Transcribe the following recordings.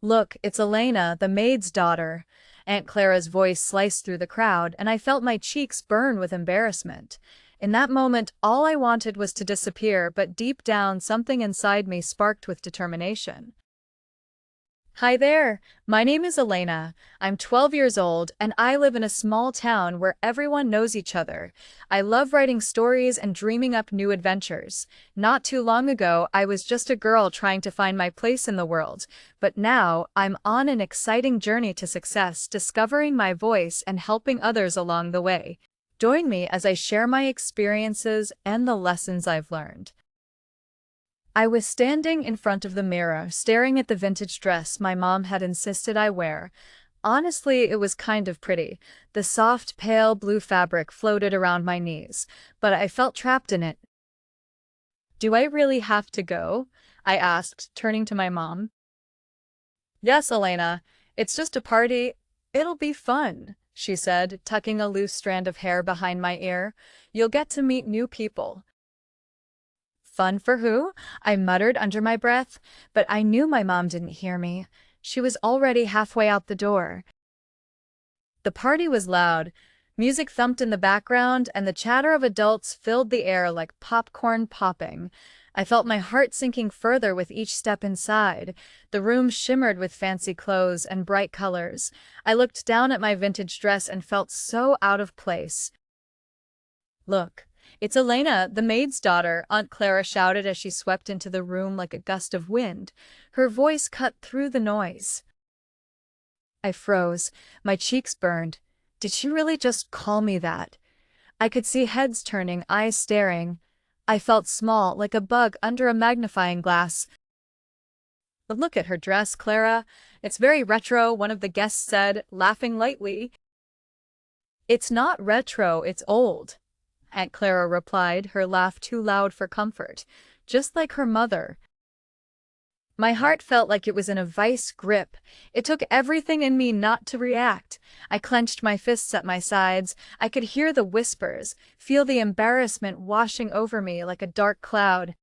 Look, it's Elena, the maid's daughter. Aunt Clara's voice sliced through the crowd, and I felt my cheeks burn with embarrassment. In that moment, all I wanted was to disappear, but deep down, something inside me sparked with determination. Hi there, my name is Elena. I'm 12 years old, and I live in a small town where everyone knows each other. I love writing stories and dreaming up new adventures. Not too long ago, I was just a girl trying to find my place in the world, but now I'm on an exciting journey to success, discovering my voice and helping others along the way. Join me as I share my experiences and the lessons I've learned. I was standing in front of the mirror, staring at the vintage dress my mom had insisted I wear. Honestly, it was kind of pretty. The soft, pale blue fabric floated around my knees, but I felt trapped in it. Do I really have to go? I asked, turning to my mom. Yes, Elena. It's just a party. It'll be fun, she said, tucking a loose strand of hair behind my ear. You'll get to meet new people. Fun for who? I muttered under my breath, but I knew my mom didn't hear me. She was already halfway out the door. The party was loud. Music thumped in the background, and the chatter of adults filled the air like popcorn popping. I felt my heart sinking further with each step inside. The room shimmered with fancy clothes and bright colors. I looked down at my vintage dress and felt so out of place. Look. It's Elena, the maid's daughter, Aunt Clara shouted as she swept into the room like a gust of wind. Her voice cut through the noise. I froze. My cheeks burned. Did she really just call me that? I could see heads turning, eyes staring. I felt small, like a bug under a magnifying glass. Look at her dress, Clara. It's very retro, one of the guests said, laughing lightly. It's not retro, it's old. Aunt Clara replied, her laugh too loud for comfort, just like her mother. My heart felt like it was in a vice grip. It took everything in me not to react. I clenched my fists at my sides. I could hear the whispers, feel the embarrassment washing over me like a dark cloud.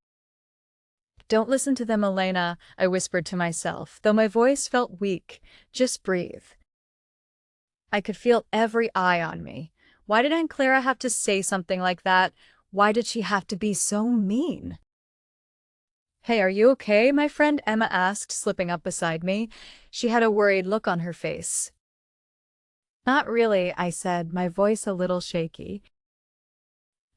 Don't listen to them, Elena, I whispered to myself, though my voice felt weak. Just breathe. I could feel every eye on me. Why did Aunt Clara have to say something like that? Why did she have to be so mean? Hey, are you okay? My friend Emma asked, slipping up beside me. She had a worried look on her face. Not really, I said, my voice a little shaky.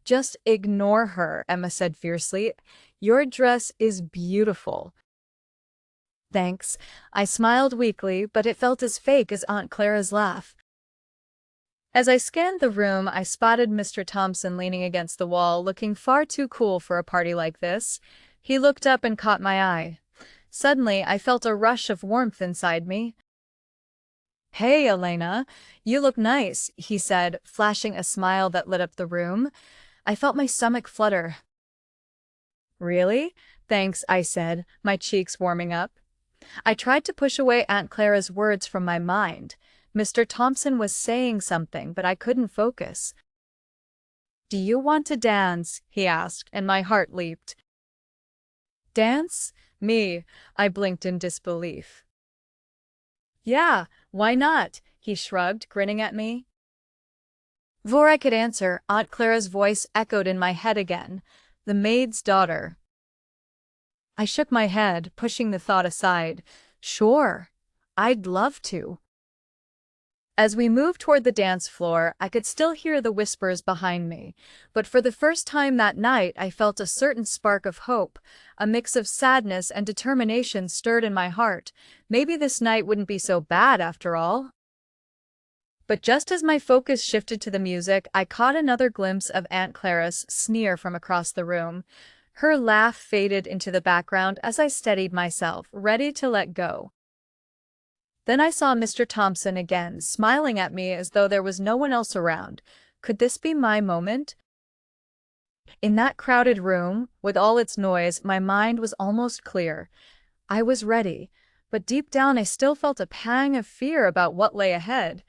Just ignore her, Emma said fiercely. Your dress is beautiful. Thanks. I smiled weakly, but it felt as fake as Aunt Clara's laugh. As I scanned the room, I spotted Mr. Thompson leaning against the wall, looking far too cool for a party like this. He looked up and caught my eye. Suddenly, I felt a rush of warmth inside me. Hey, Elena, you look nice, he said, flashing a smile that lit up the room. I felt my stomach flutter. Really? Thanks, I said, my cheeks warming up. I tried to push away Aunt Clara's words from my mind. Mr. Thompson was saying something, but I couldn't focus. Do you want to dance? He asked, and my heart leaped. Dance? Me? I blinked in disbelief. Yeah, why not? He shrugged, grinning at me. Before I could answer, Aunt Clara's voice echoed in my head again. The maid's daughter. I shook my head, pushing the thought aside. Sure, I'd love to. As we moved toward the dance floor, I could still hear the whispers behind me, but for the first time that night I felt a certain spark of hope. A mix of sadness and determination stirred in my heart. Maybe this night wouldn't be so bad after all. But just as my focus shifted to the music, I caught another glimpse of Aunt Clara's sneer from across the room. Her laugh faded into the background as I steadied myself, ready to let go. Then I saw Mr. Thompson again, smiling at me as though there was no one else around. Could this be my moment? In that crowded room, with all its noise, my mind was almost clear. I was ready, but deep down I still felt a pang of fear about what lay ahead.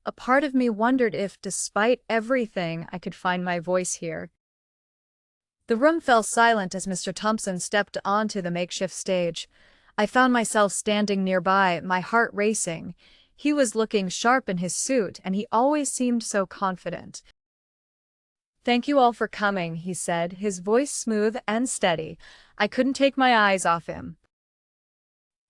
A part of me wondered if, despite everything, I could find my voice here. The room fell silent as Mr. Thompson stepped onto the makeshift stage. I found myself standing nearby, my heart racing. He was looking sharp in his suit, and he always seemed so confident. "Thank you all for coming," he said, his voice smooth and steady. I couldn't take my eyes off him.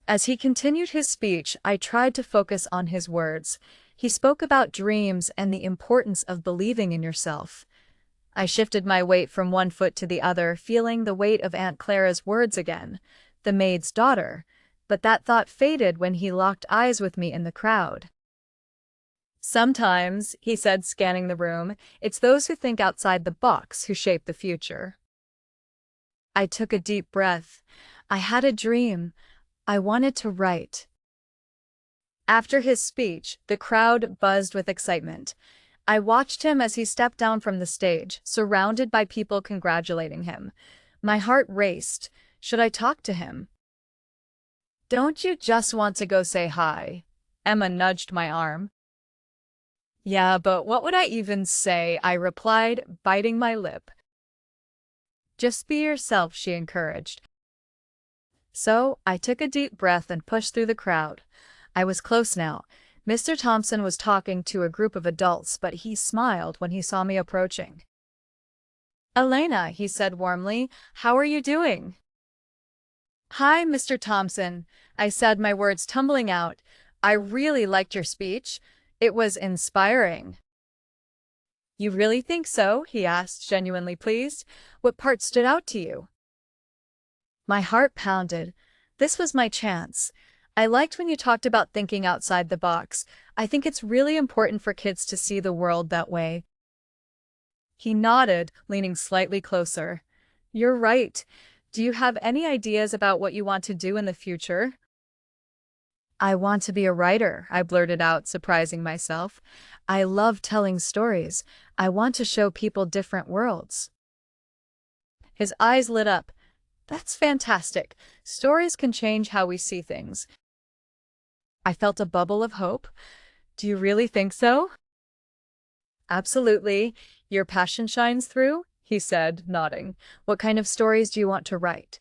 As he continued his speech, I tried to focus on his words. He spoke about dreams and the importance of believing in yourself. I shifted my weight from one foot to the other, feeling the weight of Aunt Clara's words again, the maid's daughter, but that thought faded when he locked eyes with me in the crowd. "Sometimes," he said, scanning the room, "it's those who think outside the box who shape the future." I took a deep breath. I had a dream. I wanted to write. After his speech, the crowd buzzed with excitement. I watched him as he stepped down from the stage, surrounded by people congratulating him. My heart raced. Should I talk to him? "Don't you just want to go say hi?" Emma nudged my arm. "Yeah, but what would I even say?" I replied, biting my lip. "Just be yourself," she encouraged. So I took a deep breath and pushed through the crowd. I was close now. Mr. Thompson was talking to a group of adults, but he smiled when he saw me approaching. "Elena," he said warmly, "how are you doing?" "Hi, Mr. Thompson," I said, my words tumbling out. "I really liked your speech. It was inspiring." "You really think so?" he asked, genuinely pleased. "What part stood out to you?" My heart pounded. This was my chance. "I liked when you talked about thinking outside the box. I think it's really important for kids to see the world that way." He nodded, leaning slightly closer. "You're right. Do you have any ideas about what you want to do in the future?" "I want to be a writer," I blurted out, surprising myself. "I love telling stories. I want to show people different worlds." His eyes lit up. "That's fantastic. Stories can change how we see things." I felt a bubble of hope. "Do you really think so?" "Absolutely. Your passion shines through," he said, nodding. "What kind of stories do you want to write?"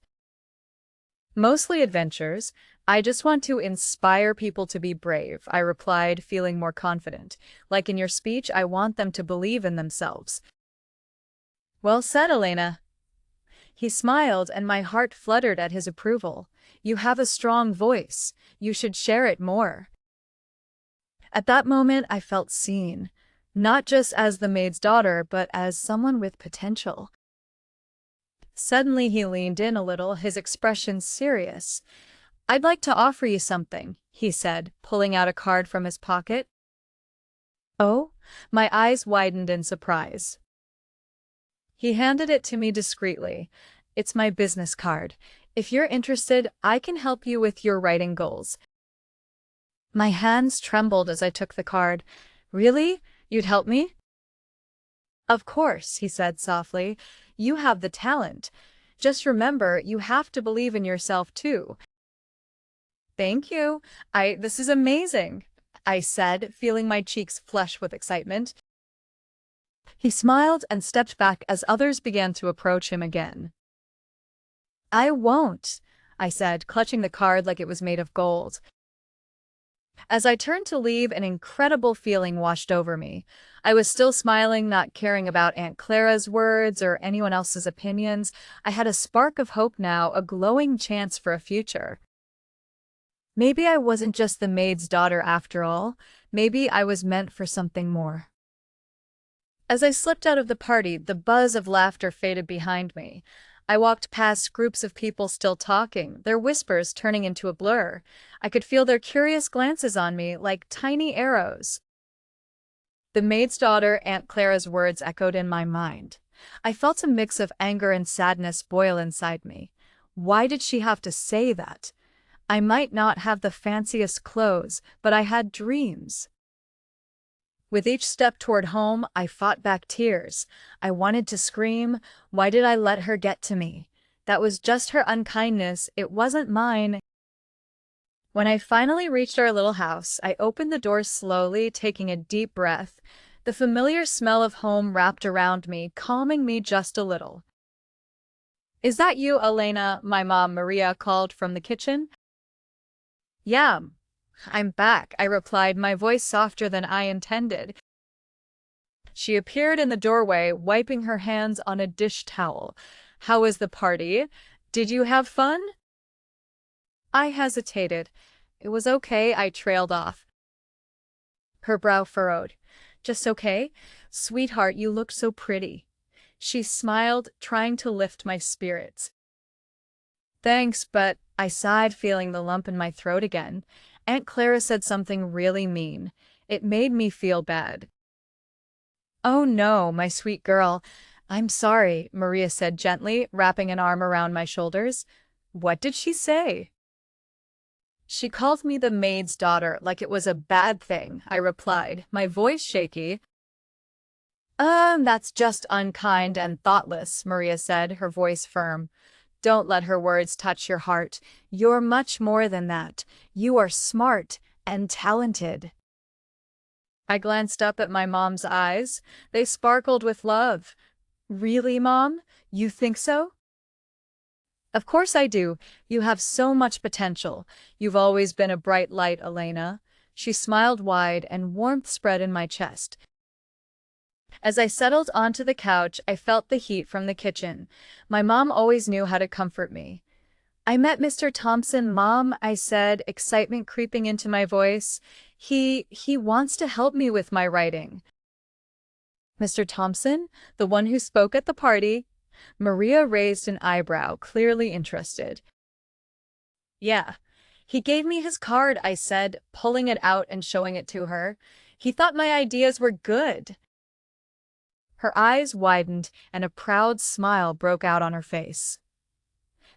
"Mostly adventures. I just want to inspire people to be brave," I replied, feeling more confident. "Like in your speech, I want them to believe in themselves." "Well said, Elena." He smiled, and my heart fluttered at his approval. "You have a strong voice. You should share it more." At that moment, I felt seen, not just as the maid's daughter, but as someone with potential. Suddenly, he leaned in a little, his expression serious. "I'd like to offer you something," he said, pulling out a card from his pocket. "Oh?" My eyes widened in surprise. He handed it to me discreetly. "It's my business card. If you're interested, I can help you with your writing goals." My hands trembled as I took the card. "Really? You'd help me?" "Of course," he said softly. "You have the talent. Just remember, you have to believe in yourself too." "Thank you. This is amazing," I said, feeling my cheeks flush with excitement. He smiled and stepped back as others began to approach him again. "I won't," I said, clutching the card like it was made of gold. As I turned to leave, an incredible feeling washed over me. I was still smiling, not caring about Aunt Clara's words or anyone else's opinions. I had a spark of hope now, a glowing chance for a future. Maybe I wasn't just the maid's daughter after all. Maybe I was meant for something more. As I slipped out of the party, the buzz of laughter faded behind me. I walked past groups of people still talking, their whispers turning into a blur. I could feel their curious glances on me like tiny arrows. The maid's daughter, Aunt Clara's words echoed in my mind. I felt a mix of anger and sadness boil inside me. Why did she have to say that? I might not have the fanciest clothes, but I had dreams. With each step toward home, I fought back tears. I wanted to scream, "Why did I let her get to me? That was just her unkindness, it wasn't mine." When I finally reached our little house, I opened the door slowly, taking a deep breath. The familiar smell of home wrapped around me, calming me just a little. "Is that you, Elena?" my mom, Maria, called from the kitchen. Yeah, I'm back, I replied, my voice softer than I intended. She appeared in the doorway, wiping her hands on a dish towel. How was the party? Did you have fun? I hesitated. It was okay, I trailed off. Her brow furrowed. Just okay? Sweetheart, you looked so pretty. She smiled, trying to lift my spirits. Thanks, but I sighed, feeling the lump in my throat again. Aunt Clara said something really mean. It made me feel bad. Oh no, my sweet girl. I'm sorry, Maria said gently, wrapping an arm around my shoulders. What did she say? She called me the maid's daughter like it was a bad thing, I replied, my voice shaky. That's just unkind and thoughtless, Maria said, her voice firm. Don't let her words touch your heart. You're much more than that. You are smart and talented. I glanced up at my mom's eyes. They sparkled with love. Really, Mom? You think so? Of course I do. You have so much potential. You've always been a bright light, Elena. She smiled wide and warmth spread in my chest. As I settled onto the couch, I felt the heat from the kitchen. My mom always knew how to comfort me. I met Mr. Thompson, Mom, I said, excitement creeping into my voice. He wants to help me with my writing. Mr. Thompson? The one who spoke at the party? Maria raised an eyebrow, clearly interested. Yeah. He gave me his card, I said, pulling it out and showing it to her. He thought my ideas were good. Her eyes widened and a proud smile broke out on her face.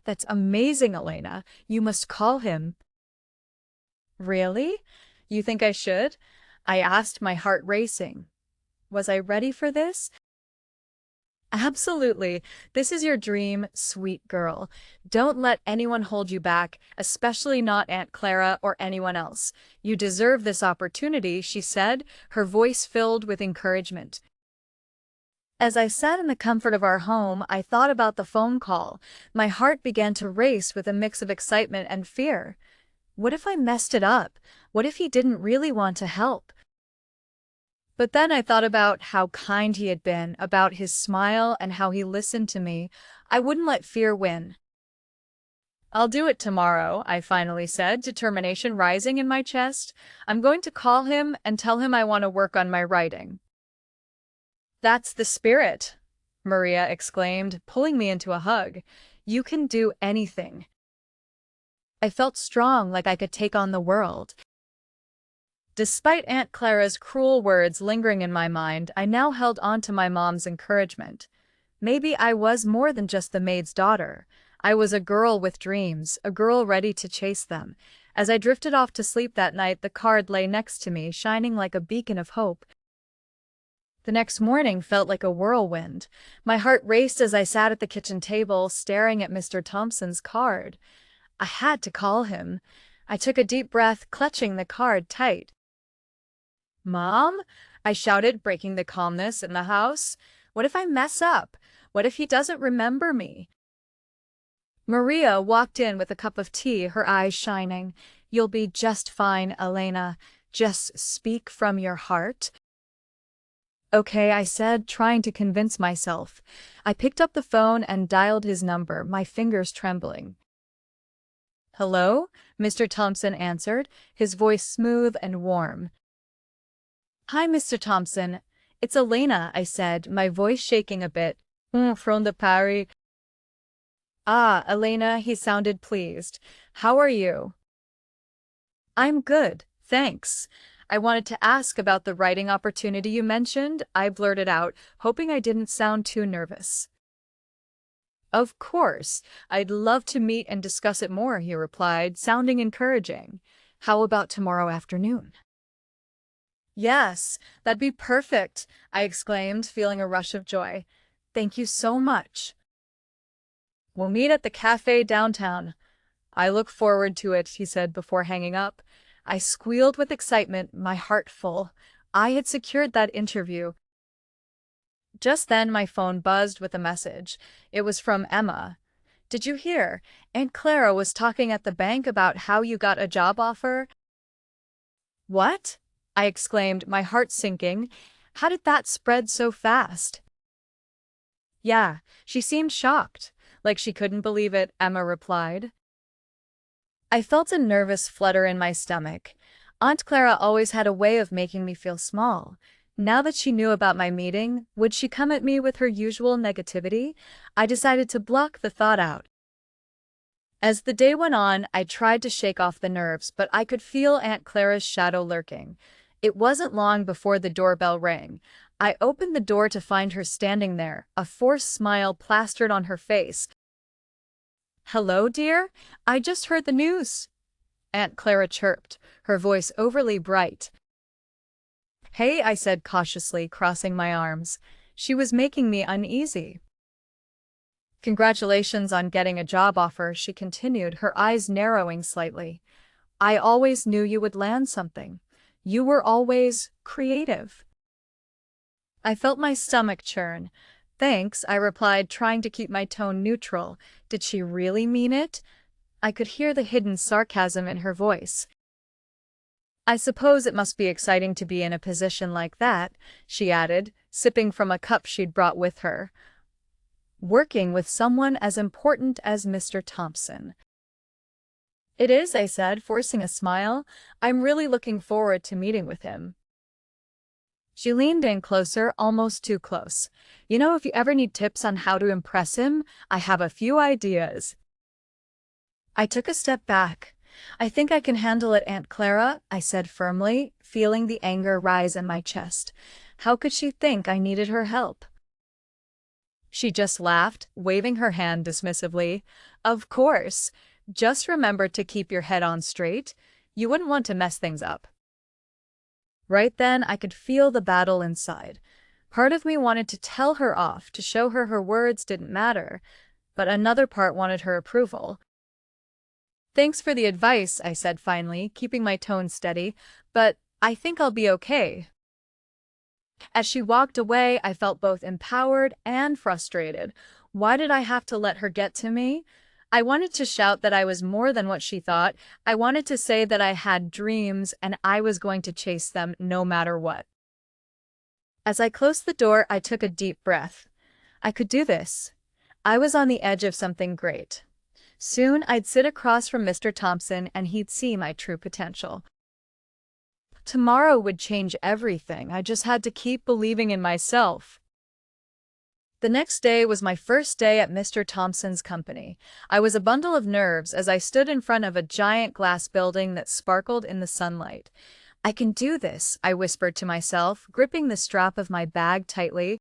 That's amazing, Elena. You must call him. Really? You think I should? I asked, my heart racing. Was I ready for this? Absolutely. This is your dream, sweet girl. Don't let anyone hold you back, especially not Aunt Clara or anyone else. You deserve this opportunity, she said, her voice filled with encouragement. As I sat in the comfort of our home, I thought about the phone call. My heart began to race with a mix of excitement and fear. What if I messed it up? What if he didn't really want to help? But then I thought about how kind he had been, about his smile and how he listened to me. I wouldn't let fear win. I'll do it tomorrow, I finally said, determination rising in my chest. I'm going to call him and tell him I want to work on my writing. That's the spirit, Maria exclaimed, pulling me into a hug. You can do anything. I felt strong, like I could take on the world. Despite Aunt Clara's cruel words lingering in my mind, I now held on to my mom's encouragement. Maybe I was more than just the maid's daughter. I was a girl with dreams, a girl ready to chase them. As I drifted off to sleep that night, the card lay next to me, shining like a beacon of hope. The next morning felt like a whirlwind. My heart raced as I sat at the kitchen table, staring at Mr. Thompson's card. I had to call him. I took a deep breath, clutching the card tight. Mom? I shouted, breaking the calmness in the house. What if I mess up? What if he doesn't remember me? Maria walked in with a cup of tea, her eyes shining. You'll be just fine, Elena. Just speak from your heart. Okay, I said, trying to convince myself. I picked up the phone and dialed his number, my fingers trembling. Hello? Mr. Thompson answered, his voice smooth and warm. Hi, Mr. Thompson. It's Elena, I said, my voice shaking a bit. From the Paris. Ah, Elena, he sounded pleased. How are you? I'm good, thanks. I wanted to ask about the writing opportunity you mentioned, I blurted out, hoping I didn't sound too nervous. Of course, I'd love to meet and discuss it more, he replied, sounding encouraging. How about tomorrow afternoon? Yes, that'd be perfect, I exclaimed, feeling a rush of joy. Thank you so much. We'll meet at the cafe downtown. I look forward to it, he said before hanging up. I squealed with excitement, my heart full. I had secured that interview. Just then my phone buzzed with a message. It was from Emma. Did you hear? Aunt Clara was talking at the bank about how you got a job offer. What? I exclaimed, my heart sinking. How did that spread so fast? Yeah, she seemed shocked, like she couldn't believe it, Emma replied. I felt a nervous flutter in my stomach. Aunt Clara always had a way of making me feel small. Now that she knew about my meeting, would she come at me with her usual negativity? I decided to block the thought out. As the day went on, I tried to shake off the nerves, but I could feel Aunt Clara's shadow lurking. It wasn't long before the doorbell rang. I opened the door to find her standing there, a forced smile plastered on her face. Hello, dear? I just heard the news. Aunt Clara chirped, her voice overly bright. Hey, I said cautiously, crossing my arms. She was making me uneasy. Congratulations on getting a job offer, she continued, her eyes narrowing slightly. I always knew you would land something. You were always creative. I felt my stomach churn. Thanks, I replied, trying to keep my tone neutral. Did she really mean it? I could hear the hidden sarcasm in her voice. I suppose it must be exciting to be in a position like that, she added, sipping from a cup she'd brought with her. Working with someone as important as Mr. Thompson. It is, I said, forcing a smile. I'm really looking forward to meeting with him. She leaned in closer, almost too close. You know, if you ever need tips on how to impress him, I have a few ideas. I took a step back. I think I can handle it, Aunt Clara, I said firmly, feeling the anger rise in my chest. How could she think I needed her help? She just laughed, waving her hand dismissively. Of course. Just remember to keep your head on straight. You wouldn't want to mess things up. Right then, I could feel the battle inside. Part of me wanted to tell her off, to show her her words didn't matter, but another part wanted her approval. Thanks for the advice, I said finally, keeping my tone steady, but I think I'll be okay. As she walked away, I felt both empowered and frustrated. Why did I have to let her get to me? I wanted to shout that I was more than what she thought. I wanted to say that I had dreams and I was going to chase them no matter what. As I closed the door, I took a deep breath. I could do this. I was on the edge of something great. Soon I'd sit across from Mr. Thompson and he'd see my true potential. Tomorrow would change everything. I just had to keep believing in myself. The next day was my first day at Mr. Thompson's company. I was a bundle of nerves as I stood in front of a giant glass building that sparkled in the sunlight. I can do this, I whispered to myself, gripping the strap of my bag tightly.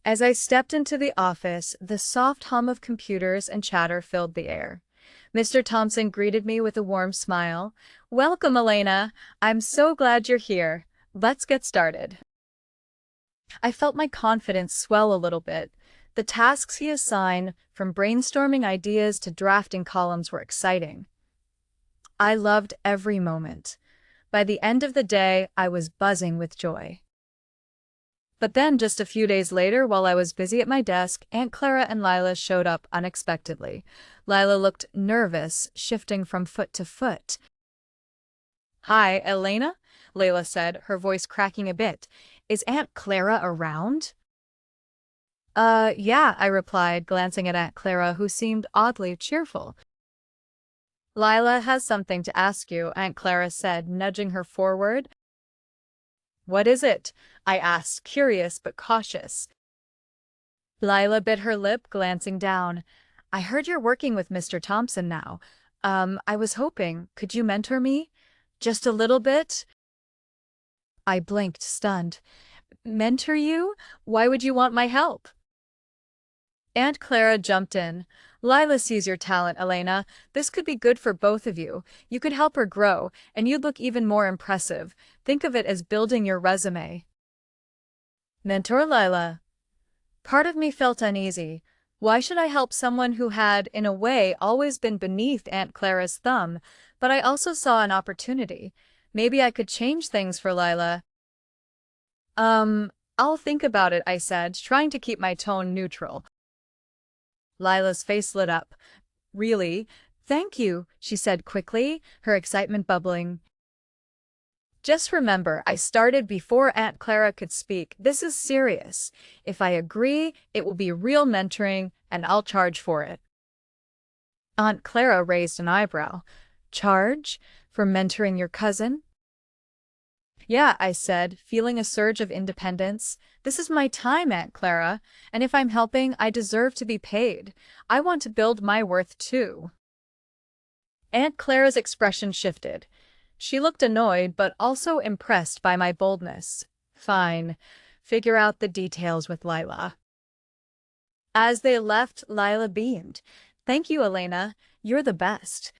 As I stepped into the office, the soft hum of computers and chatter filled the air. Mr. Thompson greeted me with a warm smile. Welcome, Elena. I'm so glad you're here. Let's get started. I felt my confidence swell a little bit. The tasks he assigned, from brainstorming ideas to drafting columns, were exciting. I loved every moment. By the end of the day, I was buzzing with joy. But then, just a few days later, while I was busy at my desk, Aunt Clara and Lila showed up unexpectedly. Lila looked nervous, shifting from foot to foot. Hi, Elena, Layla said, her voice cracking a bit. Is Aunt Clara around? Yeah, I replied, glancing at Aunt Clara, who seemed oddly cheerful. Lila has something to ask you, Aunt Clara said, nudging her forward. What is it? I asked, curious but cautious. Lila bit her lip, glancing down. I heard you're working with Mr. Thompson now. I was hoping, could you mentor me? Just a little bit? I blinked, stunned. Mentor you? Why would you want my help? Aunt Clara jumped in. Lila sees your talent, Elena. This could be good for both of you. You could help her grow, and you'd look even more impressive. Think of it as building your resume. Mentor Lila. Part of me felt uneasy. Why should I help someone who had, in a way, always been beneath Aunt Clara's thumb? But I also saw an opportunity. Maybe I could change things for Lila. I'll think about it, I said, trying to keep my tone neutral. Lila's face lit up. Really? Thank you, she said quickly, her excitement bubbling. Just remember, I started before Aunt Clara could speak. This is serious. If I agree, it will be real mentoring, and I'll charge for it. Aunt Clara raised an eyebrow. Charge? For mentoring your cousin? Yeah, I said, feeling a surge of independence. This is my time, Aunt Clara, and if I'm helping, I deserve to be paid. I want to build my worth too. Aunt Clara's expression shifted. She looked annoyed but also impressed by my boldness. Fine. Figure out the details with Lila. As they left, Lila beamed. Thank you, Elena. You're the best.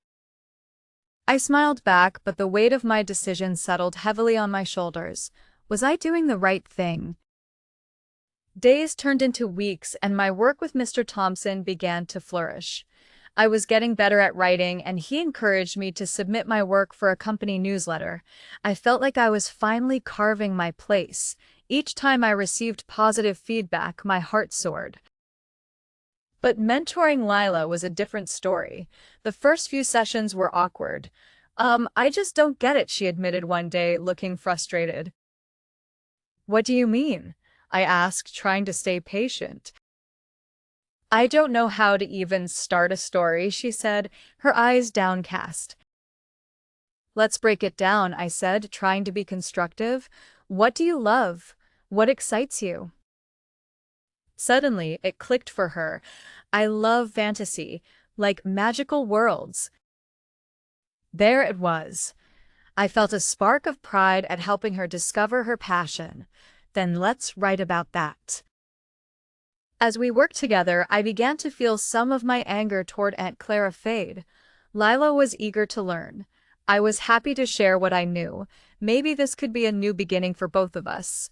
I smiled back, but the weight of my decision settled heavily on my shoulders. Was I doing the right thing? Days turned into weeks, and my work with Mr. Thompson began to flourish. I was getting better at writing, and he encouraged me to submit my work for a company newsletter. I felt like I was finally carving my place. Each time I received positive feedback, my heart soared. But mentoring Lila was a different story. The first few sessions were awkward. I just don't get it, she admitted one day, looking frustrated. What do you mean? I asked, trying to stay patient. I don't know how to even start a story, she said, her eyes downcast. Let's break it down, I said, trying to be constructive. What do you love? What excites you? Suddenly, it clicked for her. I love fantasy, like magical worlds. There it was. I felt a spark of pride at helping her discover her passion. Then let's write about that. As we worked together, I began to feel some of my anger toward Aunt Clara fade. Lila was eager to learn. I was happy to share what I knew. Maybe this could be a new beginning for both of us.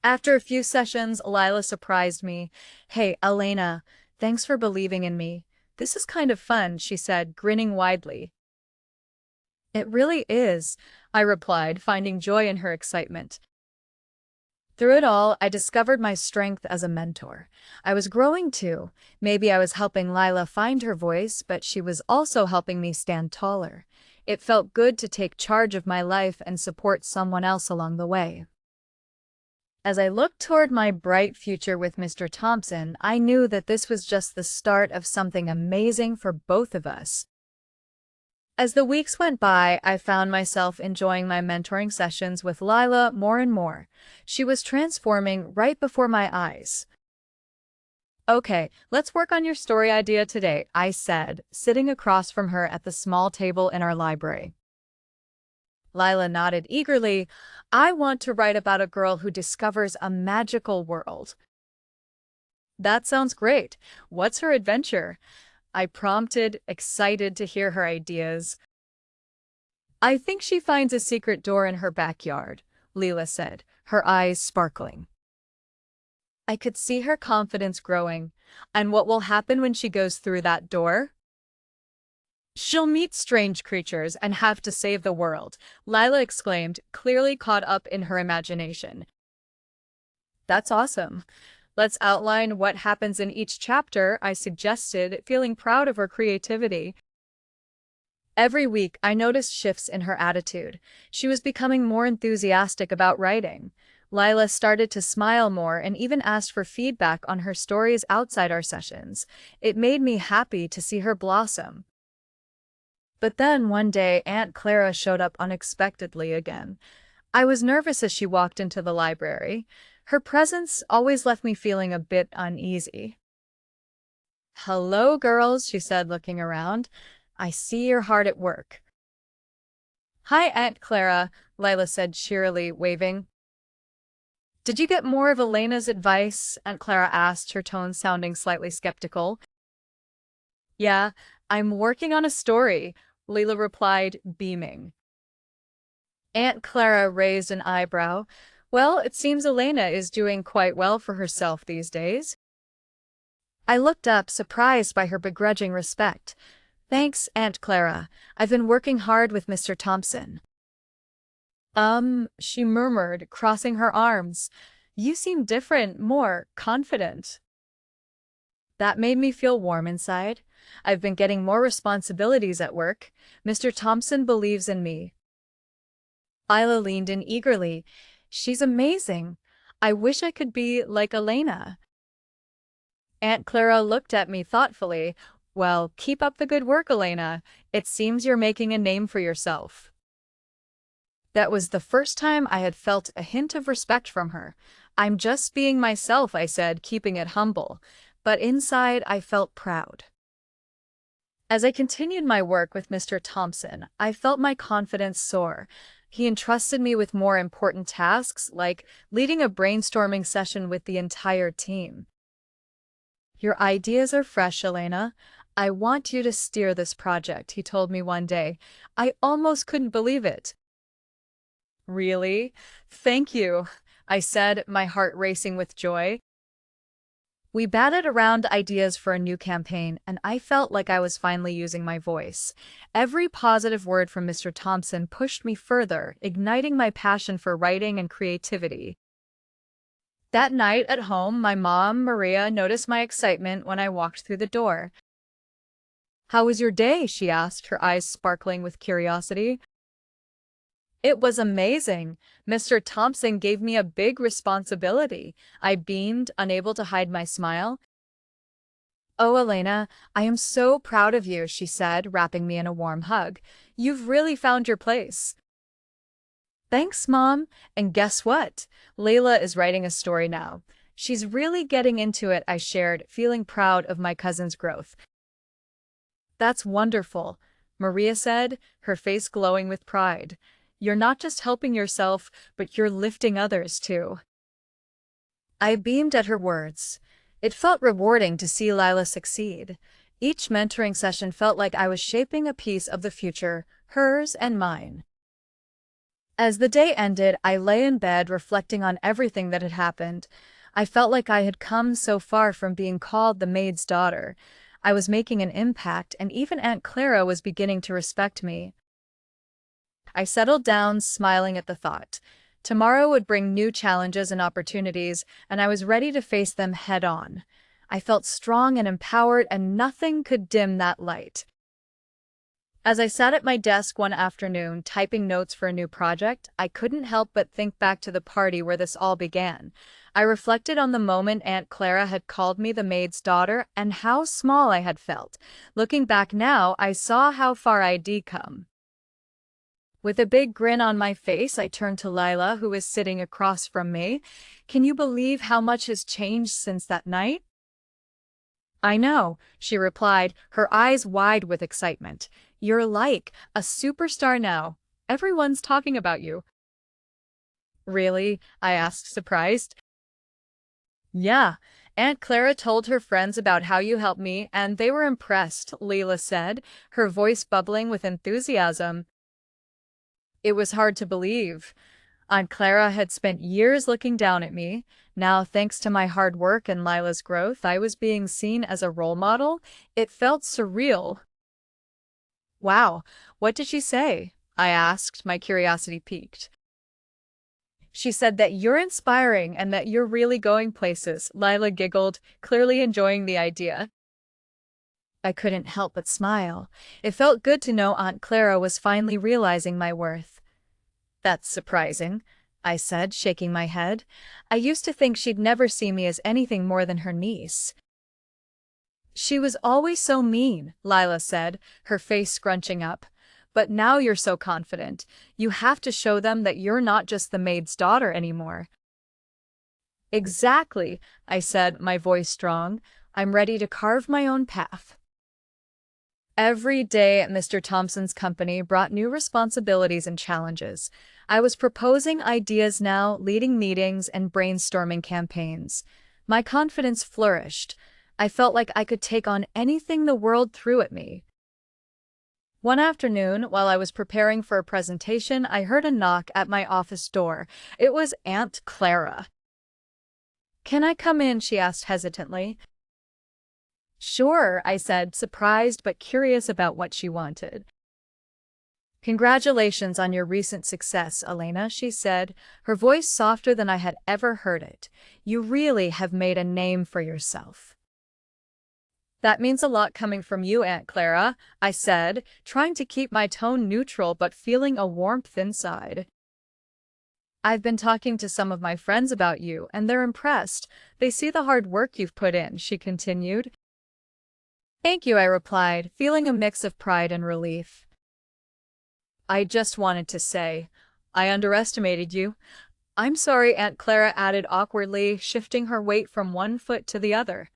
After a few sessions, Lila surprised me. Hey, Elena, thanks for believing in me. This is kind of fun, she said, grinning widely. It really is, I replied, finding joy in her excitement. Through it all, I discovered my strength as a mentor. I was growing too. Maybe I was helping Lila find her voice, but she was also helping me stand taller. It felt good to take charge of my life and support someone else along the way. As I looked toward my bright future with Mr. Thompson, I knew that this was just the start of something amazing for both of us. As the weeks went by, I found myself enjoying my mentoring sessions with Lila more and more. She was transforming right before my eyes. Okay, let's work on your story idea today, I said, sitting across from her at the small table in our library. Lila nodded eagerly. I want to write about a girl who discovers a magical world. That sounds great. What's her adventure? I prompted, excited to hear her ideas. I think she finds a secret door in her backyard, Leela said, her eyes sparkling. I could see her confidence growing. And what will happen when she goes through that door? She'll meet strange creatures and have to save the world, Lila exclaimed, clearly caught up in her imagination. That's awesome. Let's outline what happens in each chapter, I suggested, feeling proud of her creativity. Every week, I noticed shifts in her attitude. She was becoming more enthusiastic about writing. Lila started to smile more and even asked for feedback on her stories outside our sessions. It made me happy to see her blossom. But then one day, Aunt Clara showed up unexpectedly again. I was nervous as she walked into the library. Her presence always left me feeling a bit uneasy. Hello, girls, she said, looking around. I see you're hard at work. Hi, Aunt Clara, Lila said cheerily, waving. Did you get more of Elena's advice? Aunt Clara asked, her tone sounding slightly skeptical. Yeah, I'm working on a story, Leela replied, beaming. Aunt Clara raised an eyebrow. Well, it seems Elena is doing quite well for herself these days. I looked up, surprised by her begrudging respect. Thanks, Aunt Clara. I've been working hard with Mr. Thompson. She murmured, crossing her arms. You seem different, more confident. That made me feel warm inside. I've been getting more responsibilities at work. Mr. Thompson believes in me. Lila leaned in eagerly. She's amazing. I wish I could be like Elena. Aunt Clara looked at me thoughtfully. Well, keep up the good work, Elena. It seems you're making a name for yourself. That was the first time I had felt a hint of respect from her. I'm just being myself, I said, keeping it humble. But inside, I felt proud. As I continued my work with Mr. Thompson, I felt my confidence soar. He entrusted me with more important tasks, like leading a brainstorming session with the entire team. Your ideas are fresh, Elena. I want you to steer this project, he told me one day. I almost couldn't believe it. Really? Thank you, I said, my heart racing with joy. We batted around ideas for a new campaign, and I felt like I was finally using my voice. Every positive word from Mr. Thompson pushed me further, igniting my passion for writing and creativity. That night at home, my mom, Maria, noticed my excitement when I walked through the door. "How was your day?" she asked, her eyes sparkling with curiosity. It was amazing. Mr. Thompson gave me a big responsibility. I beamed, unable to hide my smile. "Oh, Elena, I am so proud of you," she said, wrapping me in a warm hug. "You've really found your place." Thanks, Mom. And guess what? Layla is writing a story now. She's really getting into it, I shared, feeling proud of my cousin's growth. That's wonderful, Maria said, her face glowing with pride. You're not just helping yourself, but you're lifting others too. I beamed at her words. It felt rewarding to see Lila succeed. Each mentoring session felt like I was shaping a piece of the future, hers and mine. As the day ended, I lay in bed reflecting on everything that had happened. I felt like I had come so far from being called the maid's daughter. I was making an impact, and even Aunt Clara was beginning to respect me. I settled down, smiling at the thought. Tomorrow would bring new challenges and opportunities, and I was ready to face them head-on. I felt strong and empowered, and nothing could dim that light. As I sat at my desk one afternoon, typing notes for a new project, I couldn't help but think back to the party where this all began. I reflected on the moment Aunt Clara had called me the maid's daughter and how small I had felt. Looking back now, I saw how far I'd come. With a big grin on my face, I turned to Lila, who was sitting across from me. "Can you believe how much has changed since that night?" "I know," she replied, her eyes wide with excitement. "You're like a superstar now. Everyone's talking about you." "Really?" I asked, surprised. "Yeah. Aunt Clara told her friends about how you helped me, and they were impressed," Leila said, her voice bubbling with enthusiasm. It was hard to believe. Aunt Clara had spent years looking down at me. Now, thanks to my hard work and Lila's growth, I was being seen as a role model. It felt surreal. "Wow, what did she say?" I asked, my curiosity piqued. "She said that you're inspiring and that you're really going places," Lila giggled, clearly enjoying the idea. I couldn't help but smile. It felt good to know Aunt Clara was finally realizing my worth. "That's surprising," I said, shaking my head. "I used to think she'd never see me as anything more than her niece." "She was always so mean," Lila said, her face scrunching up. "But now you're so confident. You have to show them that you're not just the maid's daughter anymore." "Exactly," I said, my voice strong. "I'm ready to carve my own path." Every day at Mr. Thompson's company brought new responsibilities and challenges. I was proposing ideas now, leading meetings, and brainstorming campaigns. My confidence flourished. I felt like I could take on anything the world threw at me. One afternoon, while I was preparing for a presentation, I heard a knock at my office door. It was Aunt Clara. "Can I come in?" she asked hesitantly. "Sure," I said, surprised but curious about what she wanted. "Congratulations on your recent success, Elena," she said, her voice softer than I had ever heard it. "You really have made a name for yourself." That means a lot coming from you, Aunt Clara, I said, trying to keep my tone neutral but feeling a warmth inside. I've been talking to some of my friends about you, and they're impressed. They see the hard work you've put in, she continued. Thank you, I replied, feeling a mix of pride and relief. I just wanted to say, I underestimated you. I'm sorry, Aunt Clara added awkwardly, shifting her weight from one foot to the other.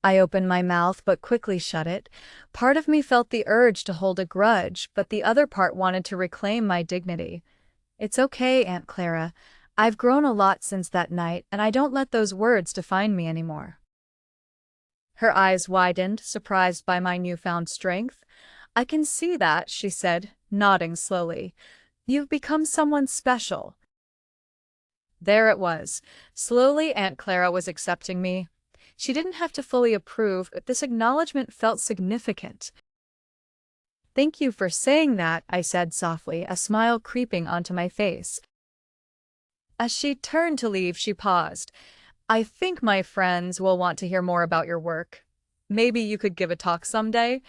I opened my mouth but quickly shut it. Part of me felt the urge to hold a grudge, but the other part wanted to reclaim my dignity. It's okay, Aunt Clara. I've grown a lot since that night, and I don't let those words define me anymore. Her eyes widened, surprised by my newfound strength. I can see that, she said, nodding slowly. You've become someone special. There it was. Slowly, Aunt Clara was accepting me. She didn't have to fully approve, but this acknowledgement felt significant. Thank you for saying that, I said softly, a smile creeping onto my face. As she turned to leave, she paused. I think my friends will want to hear more about your work. Maybe you could give a talk someday?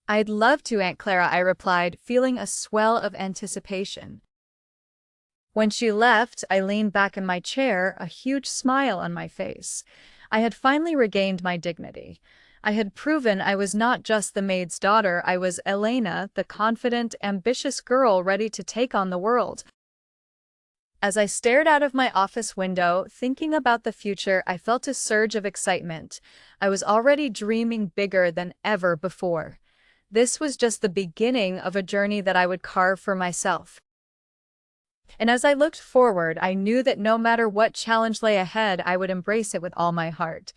I'd love to, Aunt Clara, I replied, feeling a swell of anticipation. When she left, I leaned back in my chair, a huge smile on my face. I had finally regained my dignity. I had proven I was not just the maid's daughter, I was Elena, the confident, ambitious girl ready to take on the world. As I stared out of my office window, thinking about the future, I felt a surge of excitement. I was already dreaming bigger than ever before. This was just the beginning of a journey that I would carve for myself. And as I looked forward, I knew that no matter what challenge lay ahead, I would embrace it with all my heart.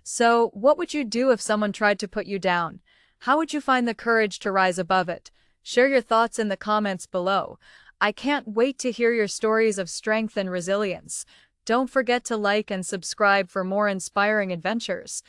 So, what would you do if someone tried to put you down? How would you find the courage to rise above it? Share your thoughts in the comments below. I can't wait to hear your stories of strength and resilience. Don't forget to like and subscribe for more inspiring adventures.